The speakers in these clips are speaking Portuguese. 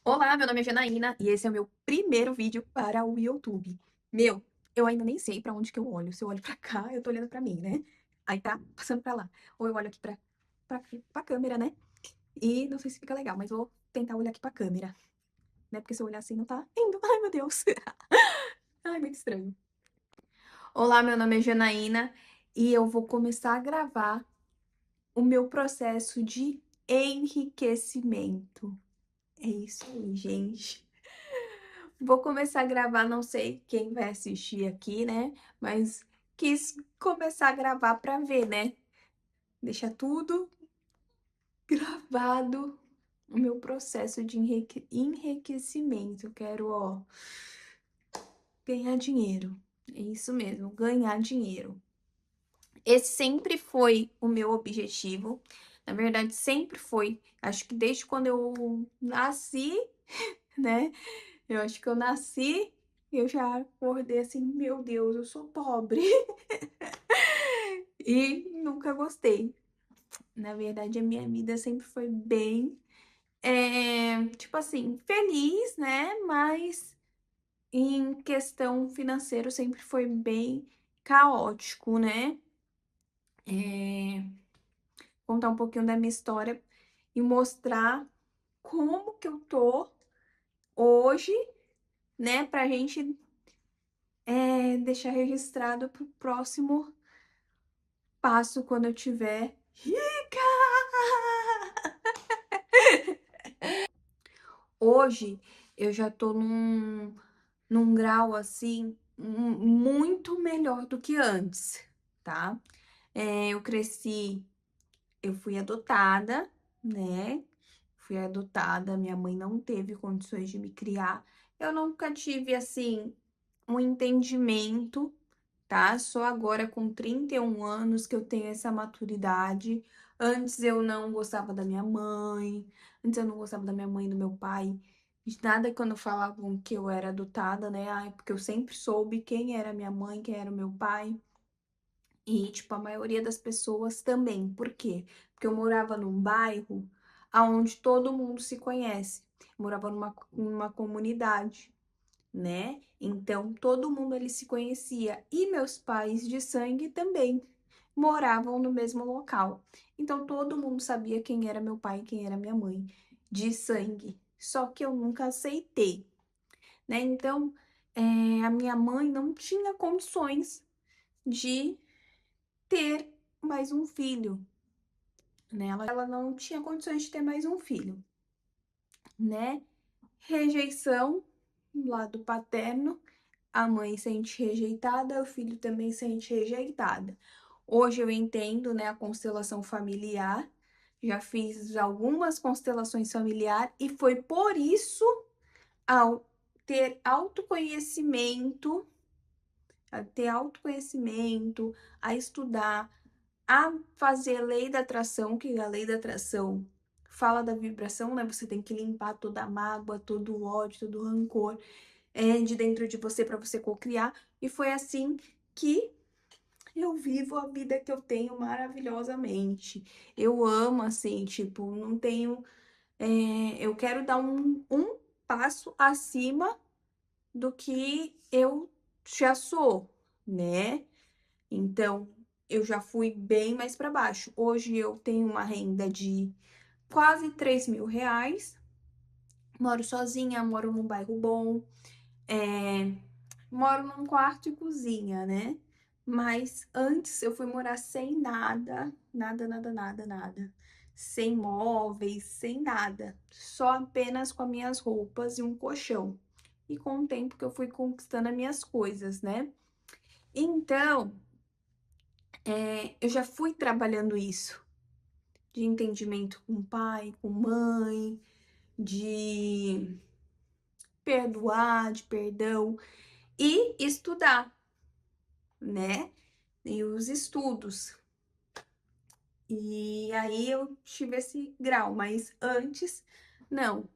Olá, meu nome é Janaína e esse é o meu primeiro vídeo para o YouTube. Meu, eu ainda nem sei pra onde que eu olho. Se eu olho pra cá, eu tô olhando pra mim, né? Aí tá passando pra lá. Ou eu olho aqui pra câmera, né? E não sei se fica legal, mas vou tentar olhar aqui pra câmera, né? Porque se eu olhar assim não tá indo. Ai, meu Deus. Ai, muito estranho. Olá, meu nome é Janaína e eu vou começar a gravar o meu processo de enriquecimento. É isso aí, gente. Vou começar a gravar, não sei quem vai assistir aqui, né? Mas quis começar a gravar pra ver, né? Deixar tudo gravado, o meu processo de enriquecimento. Eu quero, ó, ganhar dinheiro. É isso mesmo, ganhar dinheiro. Esse sempre foi o meu objetivo. Na verdade, sempre foi. Acho que desde quando eu nasci, né? Eu acho que eu nasci, eu já acordei assim, meu Deus, eu sou pobre. E nunca gostei. Na verdade, a minha vida sempre foi bem, tipo assim, feliz, né? Mas em questão financeira sempre foi bem caótico, né? É, contar um pouquinho da minha história e mostrar como que eu tô hoje, né? Pra gente deixar registrado pro próximo passo quando eu tiver rica. Hoje eu já tô num grau assim muito melhor do que antes, tá? Eu cresci, eu fui adotada, né? Fui adotada, minha mãe não teve condições de me criar. Eu nunca tive assim um entendimento, tá? Só agora com 31 anos que eu tenho essa maturidade. Antes eu não gostava da minha mãe, antes eu não gostava da minha mãe e do meu pai. De nada quando falavam que eu era adotada, né? Ai, porque eu sempre soube quem era minha mãe, quem era o meu pai. E, tipo, a maioria das pessoas também. Por quê? Porque eu morava num bairro onde todo mundo se conhece. Eu morava numa comunidade, né? Então, todo mundo ali se conhecia. E meus pais de sangue também moravam no mesmo local. Então, todo mundo sabia quem era meu pai e quem era minha mãe de sangue. Só que eu nunca aceitei, né? Então, a minha mãe não tinha condições de ter mais um filho, né? Ela não tinha condições de ter mais um filho, né? Rejeição do lado paterno, a mãe sente rejeitada, o filho também sente rejeitada. Hoje eu entendo, né, a constelação familiar, já fiz algumas constelações familiar e foi por isso, ao ter autoconhecimento, a estudar, a fazer a lei da atração, que a lei da atração fala da vibração, né? Você tem que limpar toda a mágoa, todo o ódio, todo o rancor de dentro de você para você cocriar. E foi assim que eu vivo a vida que eu tenho maravilhosamente. Eu amo, assim, tipo, não tenho. Eu quero dar um passo acima do que eu já sou, né? Então, eu já fui bem mais para baixo. Hoje eu tenho uma renda de quase R$ 3.000. Moro sozinha, moro num bairro bom, é, moro num quarto e cozinha, né? Mas antes eu fui morar sem nada, nada, nada, nada, nada. Sem móveis, sem nada. Só apenas com as minhas roupas e um colchão. E com o tempo que eu fui conquistando as minhas coisas, né? Então, eu já fui trabalhando isso, de entendimento com pai, com mãe, de perdoar, de perdão e estudar, né? E os estudos. E aí eu tive esse grau, mas antes não.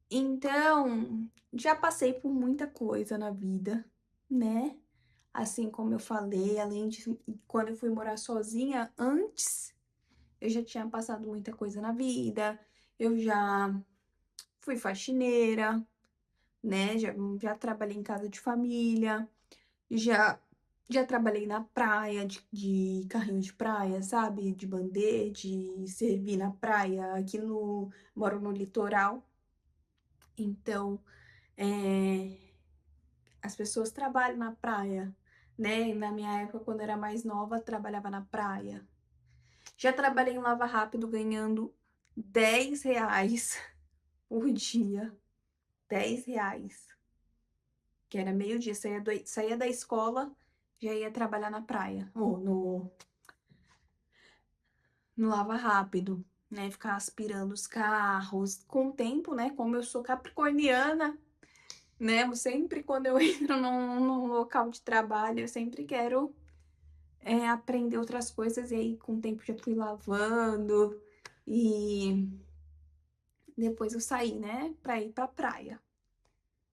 Então, já passei por muita coisa na vida, né? Assim como eu falei, além de quando eu fui morar sozinha, antes eu já tinha passado muita coisa na vida, eu já fui faxineira, né, já trabalhei em casa de família, já já trabalhei na praia de carrinho de praia, sabe, de bandê, de servir na praia, aqui no moro no litoral, então, eh, as pessoas trabalham na praia, né, na minha época, quando eu era mais nova, trabalhava na praia. Já trabalhei em lava rápido ganhando R$ 10 por dia, R$ 10, que era meio-dia, saía da escola, já ia trabalhar na praia, ou no lava rápido, né, ficar aspirando os carros. Com o tempo, né, como eu sou capricorniana, né, eu sempre quando eu entro num local de trabalho, eu sempre quero, aprender outras coisas, e aí com o tempo já fui lavando, e depois eu saí, né, pra ir pra praia.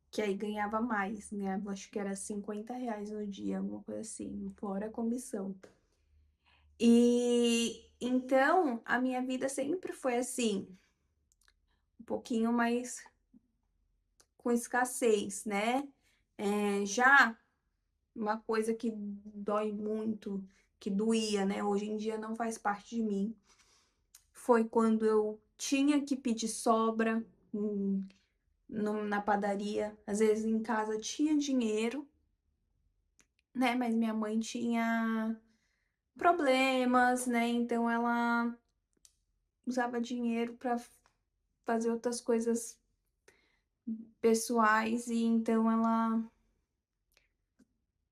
Que aí ganhava mais, ganhava acho que era R$ 50 no dia, alguma coisa assim, fora a comissão. E então a minha vida sempre foi assim, um pouquinho mais com escassez, né? Já uma coisa que dói muito, que doía, né? Hoje em dia não faz parte de mim, foi quando eu tinha que pedir sobra na padaria. Às vezes em casa tinha dinheiro, né? Mas minha mãe tinha problemas, né? Então ela usava dinheiro para fazer outras coisas pessoais, e então ela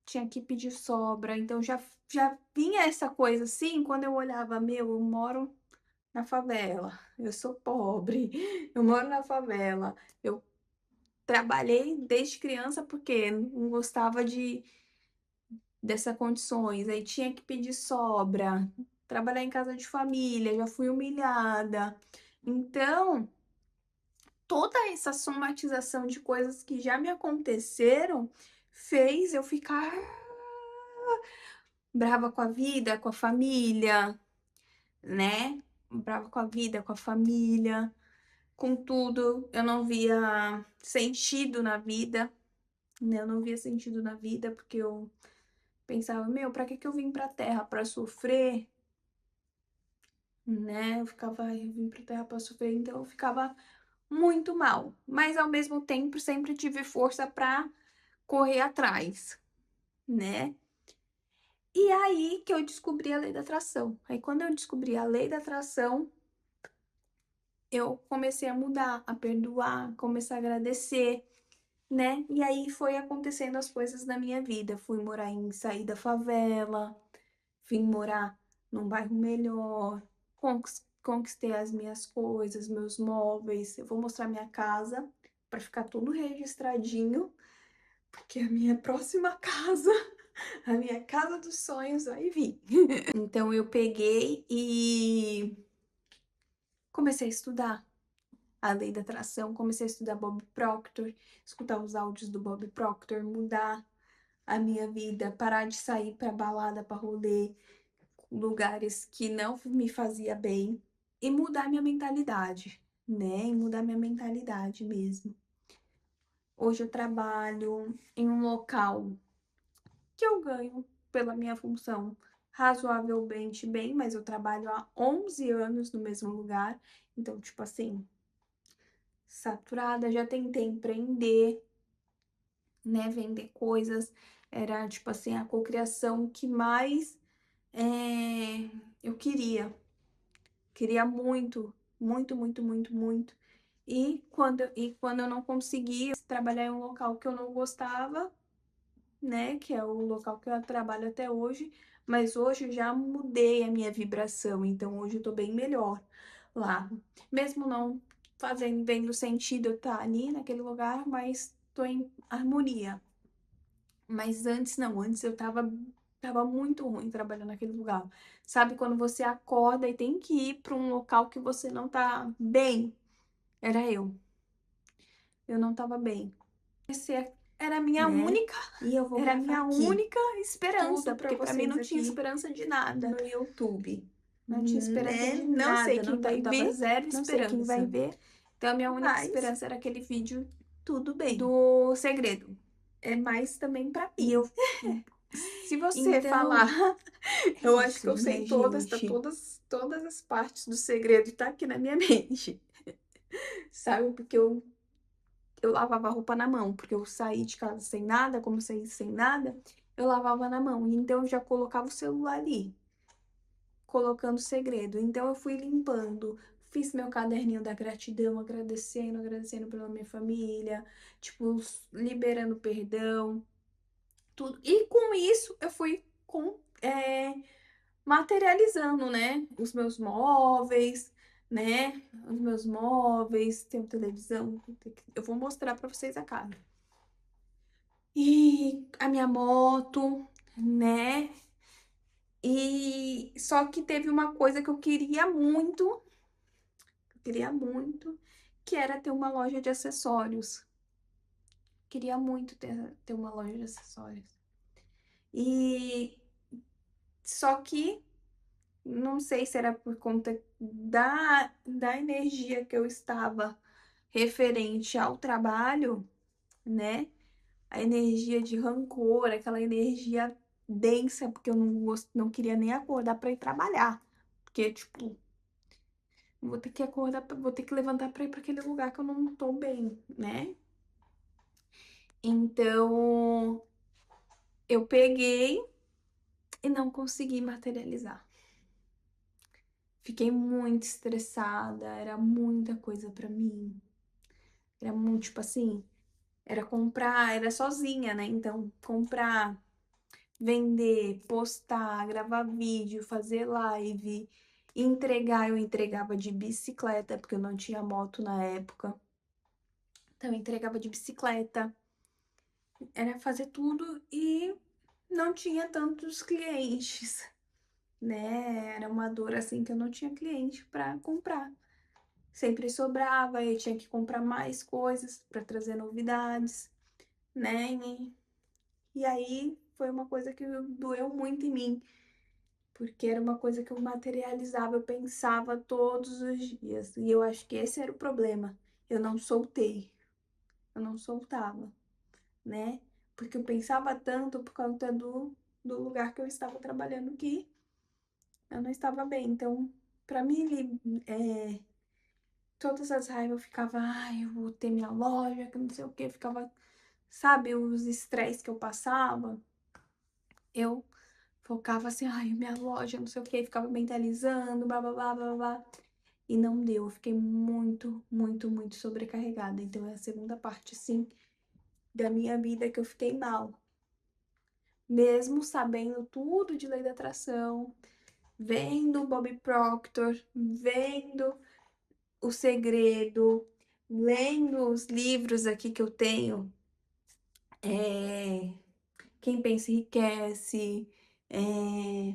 tinha que pedir sobra. Então já vinha essa coisa assim, quando eu olhava, meu, eu moro na favela, eu sou pobre, eu moro na favela. Eu trabalhei desde criança porque não gostava dessas condições, aí tinha que pedir sobra, trabalhar em casa de família, já fui humilhada. Então, toda essa somatização de coisas que já me aconteceram fez eu ficar brava com a vida, com a família, né? Brava com a vida, com a família, com tudo. Eu não via sentido na vida, né? Eu não via sentido na vida porque eu pensava, meu, pra que que eu vim pra Terra? Pra sofrer? Né? Eu ficava, "Ai, eu vim pra Terra pra sofrer", então eu ficava muito mal. Mas ao mesmo tempo sempre tive força pra correr atrás, né? E aí que eu descobri a lei da atração. Aí quando eu descobri a lei da atração, eu comecei a mudar, a perdoar, começar a agradecer, né? E aí foi acontecendo as coisas na minha vida. Fui morar sair da favela, vim morar num bairro melhor, conquistei as minhas coisas, meus móveis. Eu vou mostrar minha casa para ficar tudo registradinho, porque a minha próxima casa, a minha casa dos sonhos vai vir. Então eu peguei e comecei a estudar a lei da atração, comecei a estudar Bob Proctor, escutar os áudios do Bob Proctor, mudar a minha vida, parar de sair para balada, para rolê, lugares que não me fazia bem, e mudar minha mentalidade, né? E mudar minha mentalidade mesmo. Hoje eu trabalho em um local que eu ganho pela minha função razoavelmente bem, mas eu trabalho há 11 anos no mesmo lugar, então, tipo assim, saturada. Já tentei empreender, né, vender coisas, era, tipo assim, a cocriação que mais eu queria muito, muito, muito, muito, muito. E quando eu não conseguia trabalhar em um local que eu não gostava, né, que é o local que eu trabalho até hoje, mas hoje eu já mudei a minha vibração, então hoje eu tô bem melhor lá. Mesmo não vendo sentido eu estar ali naquele lugar, mas tô em harmonia. Mas antes não, antes eu tava muito ruim trabalhando naquele lugar. Sabe quando você acorda e tem que ir para um local que você não tá bem? Era eu. Eu não tava bem. Esse era a minha né? única, E eu vou era a gravar minha aqui única esperança, tudo para porque para mim vocês não tinha aqui esperança de nada. no YouTube, Não tinha esperança né? de Não sei nada, quem não vai dava ver, zero não sei quem vai esperança. ver, Então a minha única Mas esperança era aquele vídeo tudo bem. do segredo. É mais também pra E mim. eu Se você falar, então, é eu acho que isso, eu sei né, todas, gente? todas as partes do segredo tá aqui na minha mente. Sabe? Porque eu lavava a roupa na mão, porque eu saí de casa sem nada, como eu saí sem nada, eu lavava na mão. Então eu já colocava o celular ali, colocando segredo. Então eu fui limpando, fiz meu caderninho da gratidão, agradecendo pela minha família, tipo, liberando perdão, tudo. E com isso eu fui materializando, né? Os meus móveis, né? Os meus móveis, tenho televisão, eu vou mostrar pra vocês a casa. E a minha moto, né? E só que teve uma coisa que eu queria muito, que era ter uma loja de acessórios. Queria muito ter uma loja de acessórios. E só que não sei se era por conta da energia que eu estava referente ao trabalho, né? A energia de rancor, aquela energia densa, porque eu não queria nem acordar para ir trabalhar. Porque, tipo, vou ter que acordar, vou ter que levantar para ir para aquele lugar que eu não tô bem, né? Então, eu peguei e não consegui materializar. Fiquei muito estressada, era muita coisa para mim. Era muito, tipo assim, era comprar, era sozinha, né? Então, comprar, vender, postar, gravar vídeo, fazer live, entregar. Eu entregava de bicicleta, porque eu não tinha moto na época. Então, eu entregava de bicicleta. Era fazer tudo e não tinha tantos clientes, né? Era uma dor assim que eu não tinha cliente para comprar. Sempre sobrava, eu tinha que comprar mais coisas para trazer novidades, né? E aí foi uma coisa que doeu muito em mim, porque era uma coisa que eu materializava, eu pensava todos os dias. E eu acho que esse era o problema. Eu não soltei, eu não soltava, né? Porque eu pensava tanto por conta do lugar que eu estava trabalhando que eu não estava bem. Então, para mim, todas as raivas eu ficava, ai, eu vou ter minha loja, que não sei o que, ficava, sabe, os estresses que eu passava. Eu focava assim, ai, minha loja, não sei o que, ficava mentalizando, blá, blá, blá, blá, blá. E não deu, eu fiquei muito, muito, muito sobrecarregada. Então é a segunda parte, sim, da minha vida que eu fiquei mal. Mesmo sabendo tudo de lei da atração, vendo Bob Proctor, vendo O Segredo, lendo os livros aqui que eu tenho, é, Quem Pensa Enriquece, é,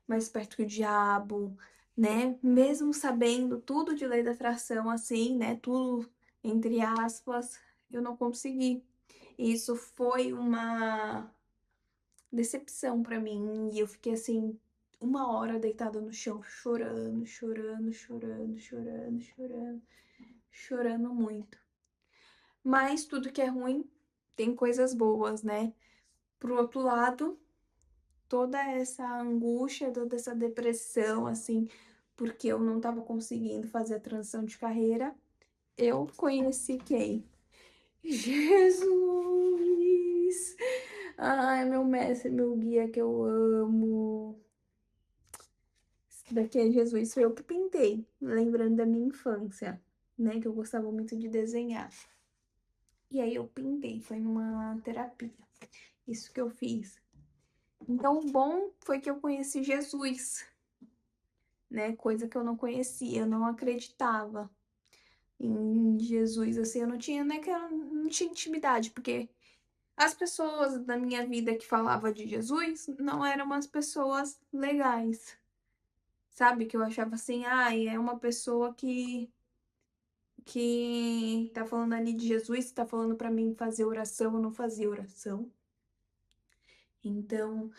Mais Perto que o Diabo, né? Mesmo sabendo tudo de lei da atração, assim, né? Tudo entre aspas, eu não consegui. Isso foi uma decepção pra mim e eu fiquei assim 1 hora deitada no chão, chorando, chorando, chorando, chorando, chorando, chorando muito. Mas tudo que é ruim tem coisas boas, né? Pro outro lado, toda essa angústia, toda essa depressão, assim, porque eu não estava conseguindo fazer a transição de carreira, eu conheci quem? Jesus! Ai, meu mestre, meu guia que eu amo. Esse daqui é Jesus, foi eu que pintei, lembrando da minha infância, né? Que eu gostava muito de desenhar. E aí eu pintei, foi numa terapia. Isso que eu fiz. Então, o bom foi que eu conheci Jesus, né? Coisa que eu não conhecia, eu não acreditava em Jesus, assim, eu não tinha, né, que eu não tinha intimidade, porque as pessoas da minha vida que falavam de Jesus não eram umas pessoas legais, sabe? Que eu achava assim, ai, é uma pessoa que tá falando ali de Jesus, tá falando pra mim fazer oração, eu não fazia oração. Então,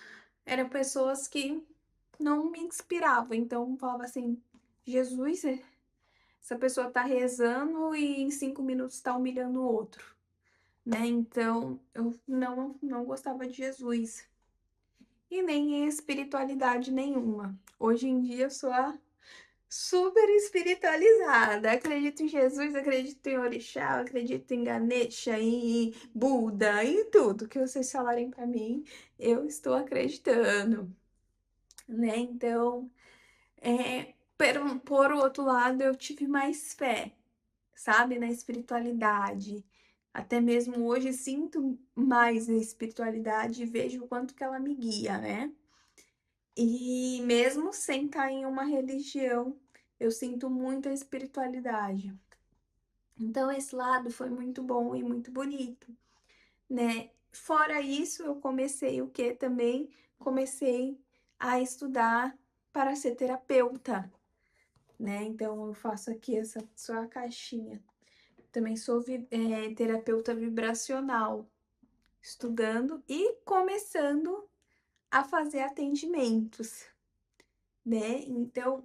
eram pessoas que não me inspiravam, então falava assim, Jesus essa pessoa tá rezando e em 5 minutos tá humilhando o outro, né. Então eu não gostava de Jesus e nem em espiritualidade nenhuma. Hoje em dia eu sou a super espiritualizada, acredito em Jesus, acredito em orixá, acredito em Ganesha, em Buda, em tudo que vocês falarem pra mim, eu estou acreditando, né. Então, por outro lado, eu tive mais fé, sabe, na espiritualidade. Até mesmo hoje sinto mais a espiritualidade e vejo o quanto que ela me guia, né. E mesmo sem estar em uma religião, eu sinto muito a espiritualidade. Então esse lado foi muito bom e muito bonito, né. Fora isso, eu comecei o que também? Comecei a estudar para ser terapeuta, né. Então eu faço aqui essa só a caixinha. Também sou terapeuta vibracional, estudando e começando a fazer atendimentos, né. Então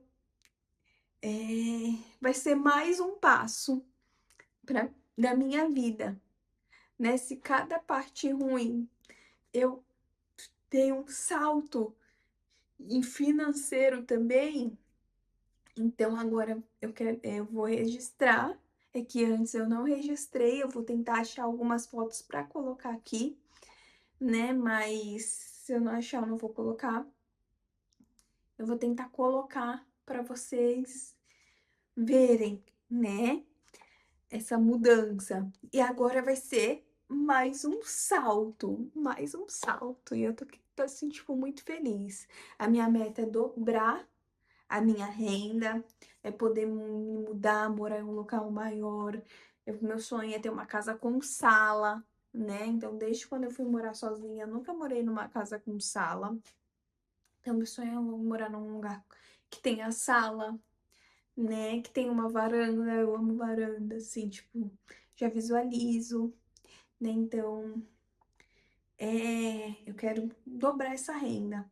vai ser mais um passo pra da minha vida, né. Se cada parte ruim eu tenho um salto em financeiro também, então agora eu vou registrar, é que antes eu não registrei, eu vou tentar achar algumas fotos para colocar aqui, né, mas se eu não achar eu não vou colocar. Eu vou tentar colocar para vocês verem, né, essa mudança. E agora vai ser mais um salto, e eu tô assim, tipo, muito feliz. A minha meta é dobrar a minha renda, é poder me mudar, morar em um local maior. Meu sonho é ter uma casa com sala, né, então desde quando eu fui morar sozinha, eu nunca morei numa casa com sala. Então meu sonho é morar num lugar que tenha sala, né, que tenha uma varanda, eu amo varanda, assim, tipo, já visualizo, né, então, eu quero dobrar essa renda.